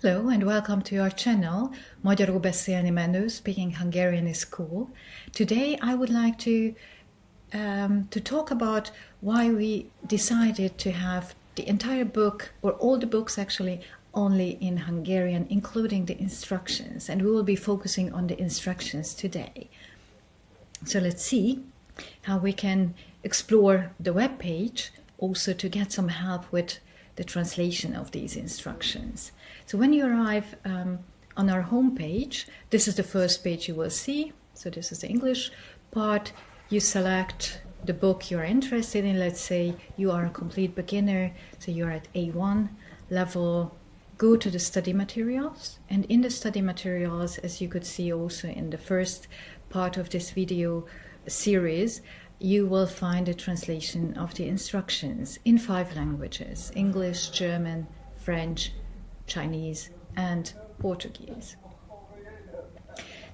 Hello and welcome to our channel, Magyarul beszélni menő, Speaking Hungarian is Cool. Today I would like to talk about why we decided to have the entire book, or all the books actually, only in Hungarian, including the instructions. And we will be focusing on the instructions today. So let's see how we can explore the web page also to get some help with the translation of these instructions. So when you arrive on our home page, this is the first page you will see. So this is the English part. You select the book you're interested in. Let's say you are a complete beginner, so you're at A1 level. Go to the study materials, and in the study materials, as you could see also in the first part of this video series, you will find a translation of the instructions in 5 languages: English, German, French, Chinese, and Portuguese.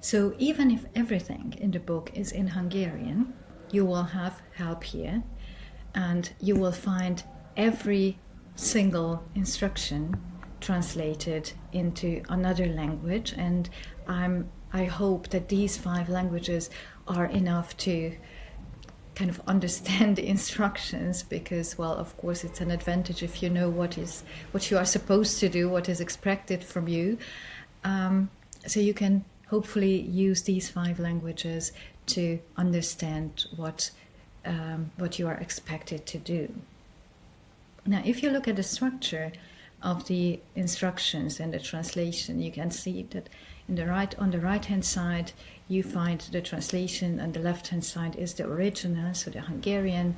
So even if everything in the book is in Hungarian, you will have help here, and you will find every single instruction translated into another language, and I hope that these 5 languages are enough to kind of understand the instructions, because, well, of course it's an advantage if you know what you are supposed to do, what is expected from you. So you can hopefully use these 5 languages to understand what you are expected to do. Now, if you look at the structure of the instructions and the translation, you can see that on the right hand side you find the translation, and the left hand side is the original, so the Hungarian,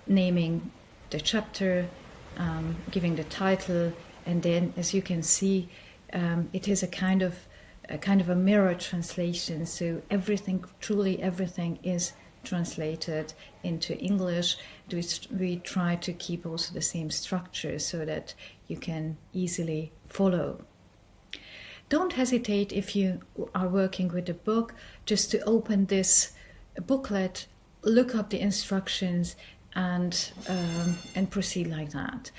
naming the chapter, giving the title, and then, as you can see, it is a kind of a mirror translation. So truly everything is translated into English. We try to keep also the same structure so that you can easily follow. Don't hesitate, if you are working with a book, just to open this booklet, look up the instructions, and proceed like that.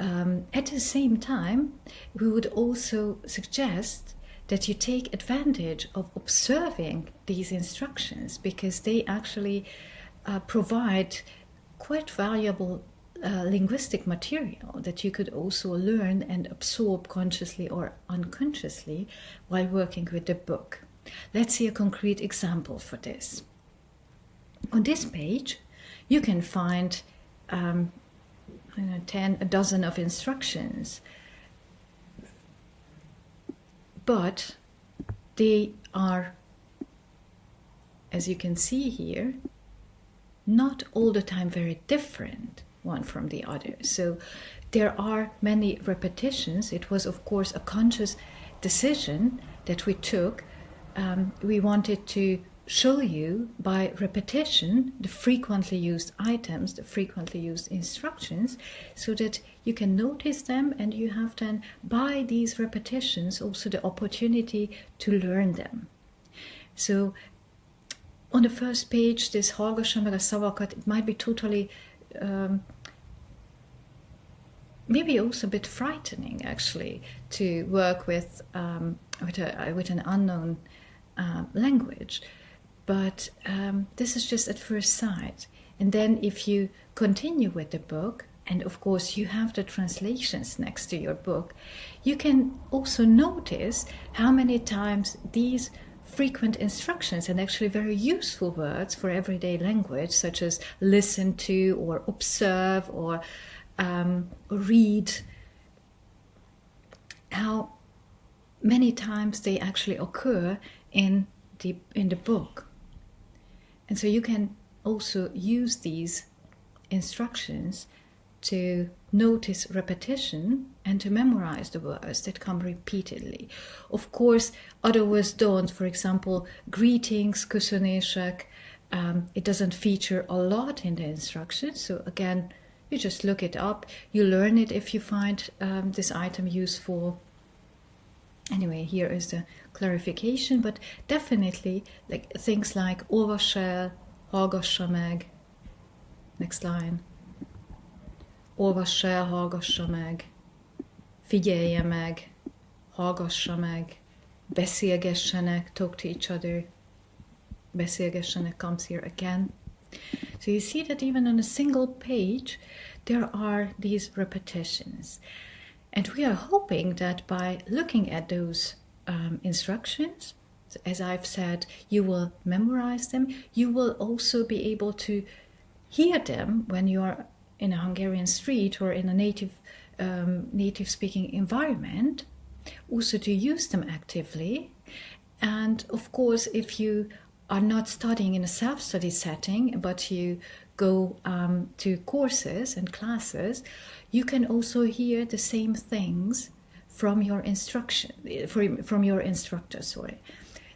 At the same time, we would also suggest that you take advantage of observing these instructions, because they actually provide quite valuable linguistic material that you could also learn and absorb consciously or unconsciously while working with the book. Let's see a concrete example for this. On this page, you can find a dozen of instructions, but they are, as you can see here, not all the time very different one from the other. So there are many repetitions. It was, of course, a conscious decision that we took. We wanted to show you by repetition the frequently used items, the frequently used instructions, so that you can notice them, and you have then, by these repetitions, also the opportunity to learn them. So on the first page, this hallgassa meg a szavakat, it might be totally maybe also a bit frightening, actually, to work with an unknown language. But this is just at first sight. And then if you continue with the book, and of course you have the translations next to your book, you can also notice how many times these frequent instructions, and actually very useful words for everyday language, such as listen to, or observe, or read, how many times they actually occur in the book. And so you can also use these instructions to notice repetition and to memorize the words that come repeatedly. Of course, other words don't. For example, greetings, köszönések, it doesn't feature a lot in the instructions. So again, you just look it up. You learn it if you find this item useful. Anyway, here is the clarification, but definitely things like olvass el, hallgassa meg, next line, olvass el, hallgassa meg, figyelje meg, hallgassa meg, beszélgessenek, talk to each other, beszélgessenek comes here again. So you see that even on a single page, there are these repetitions. And we are hoping that by looking at those instructions, as I've said, you will memorize them. You will also be able to hear them when you are in a Hungarian street or in a native speaking environment, also to use them actively. And of course, if you are not studying in a self-study setting, but you go to courses and classes, you can also hear the same things from your from your instructor.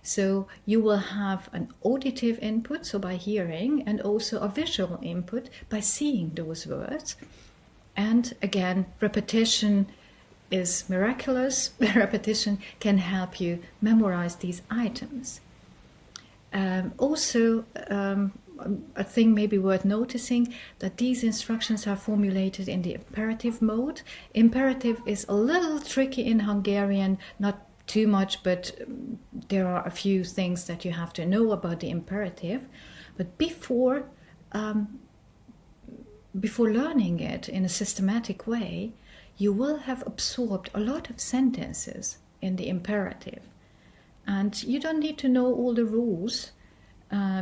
So you will have an auditive input, so by hearing, and also a visual input by seeing those words. And again, repetition is miraculous. Repetition can help you memorize these items. Also, a thing maybe worth noticing, that these instructions are formulated in the imperative mode. Imperative is a little tricky in Hungarian, not too much, but there are a few things that you have to know about the imperative. But before learning it in a systematic way, you will have absorbed a lot of sentences in the imperative. And you don't need to know all the rules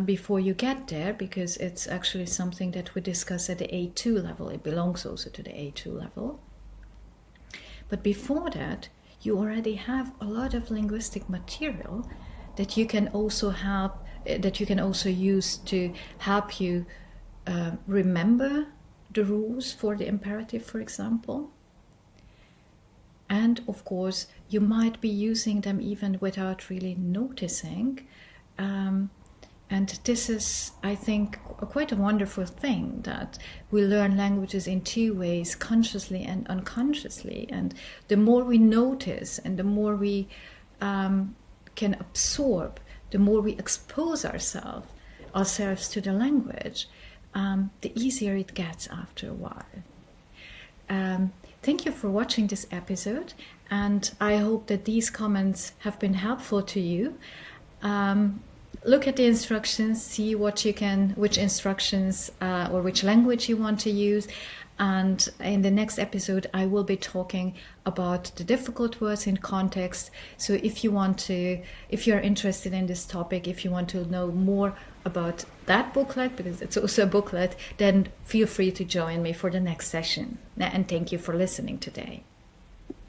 before you get there, because it's actually something that we discuss at the A2 level. It belongs also to the A2 level. But before that, you already have a lot of linguistic material that you can also use to help you remember the rules for the imperative, for example. And of course, you might be using them even without really noticing. And this is, I think, quite a wonderful thing, that we learn languages in two ways, consciously and unconsciously. And the more we notice and the more we can absorb, the more we expose ourselves to the language, the easier it gets after a while. Thank you for watching this episode, and I hope that these comments have been helpful to you. Look at the instructions, see which instructions or which language you want to use. And in the next episode, I will be talking about the difficult words in context. So if you're interested in this topic, if you want to know more about that booklet, because it's also a booklet, then feel free to join me for the next session. And thank you for listening today.